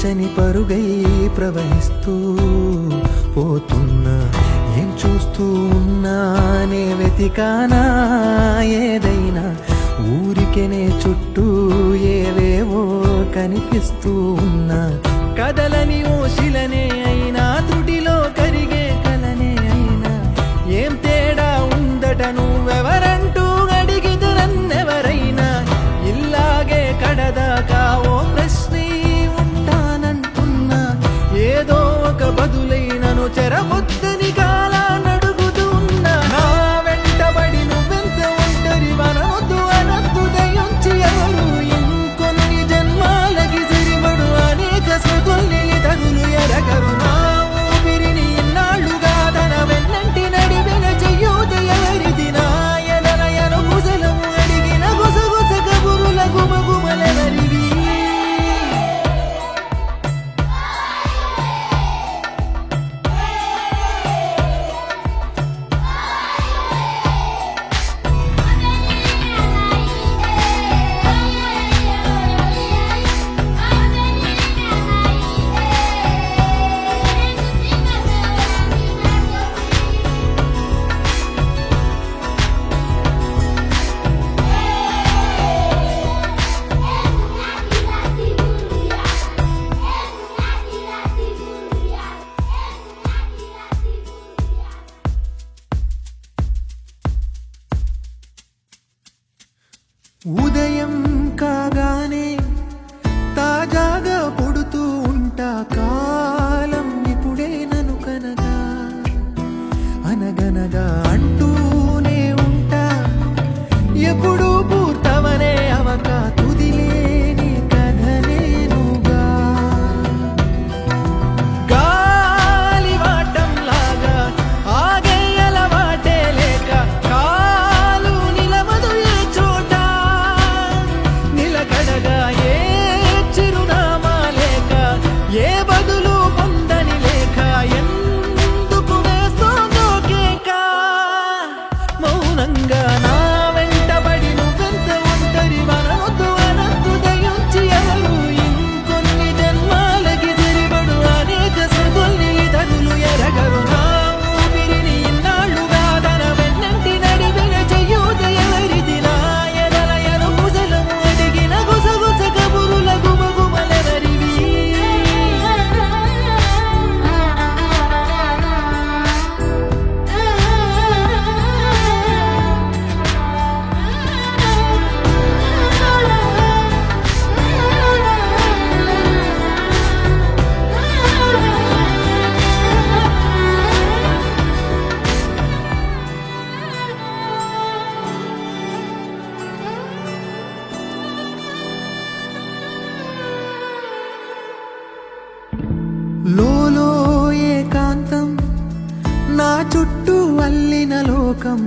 తీర్చని పరుగై ప్రవహిస్తూ పోతున్నా. ఏం చూస్తూ ఉన్నానే వెతికానా ఏదైనా, ఊరికెనే చుట్టూ ఏవేవో కనిపిస్తూ ఉన్నా. కదలని ఓశిలనే అయినా, త్రుటిలో కరిగే కలనే అయినా, ఏం తేడా ఉందట నువ్వెవరంటూ అడిగితే నన్నెవరైనా. ఇల్లాగే కడదాకా ఓ ప్రశ్నే ఉంటానంటున్నా. ఏదో ఒక బదులైనను చెరవొద్దని కాలానడుగుతూ ఉన్నా. నా వెంటబడి నువ్వెంత ఒంటరి వనవద్దు అనద్దు దయించి ఎవరు. ఇంకొన్ని జన్మాలకి సరిపడు అనేక స్మృతుల్ని తగులు ఎరగరు. నా ఊపిరిని ఇన్నాళ్ళుగా తన వెన్నంటి నడిపిన చెయ్యూత ఎవరిది. నా ఎదలయను కుశలము అడిగిన గుసగుస కబురుల గుమగుమలెవరివి. ఉదయం కాగానే తాజాగా పుడుతూ ఉంటా. కాలం ఇప్పుడే నన్ను కనగా అనగనగా అంటూనే ఉంటా. ఎప్పుడు పూర్తవనే అవక తుదిలేని కథనేనుగా. గాలివాటంలాగా ఆగే అలవాటే లేక, కాలు నిలవదు ఏ చోట. నిలకడగా ఏ చిరునామా లేక, ఏ బదులు పొందని లేక, ఎందుకు వేస్తోందో కేక. మౌనంగా నా వెంటబడి నువ్వెంత ఒంటరి వనవద్దు అనద్దు దయించి ఎవరు. ఇంకొన్ని జన్మాలకి సరిపడు అనేక స్మృతుల్ని తగులు ఎరగరు. నా ఊపిరిని ఇన్నాళ్ళుగా తన వెన్నంటి నడిపిన చెయ్యూత ఎవరిది. నా ఎదలయను కుశలము అడిగిన గుసగుస కబురుల గుమగుమలెవరివి. లోలో ఏకాంతం, నా చుట్టూ అల్లిన లోకం.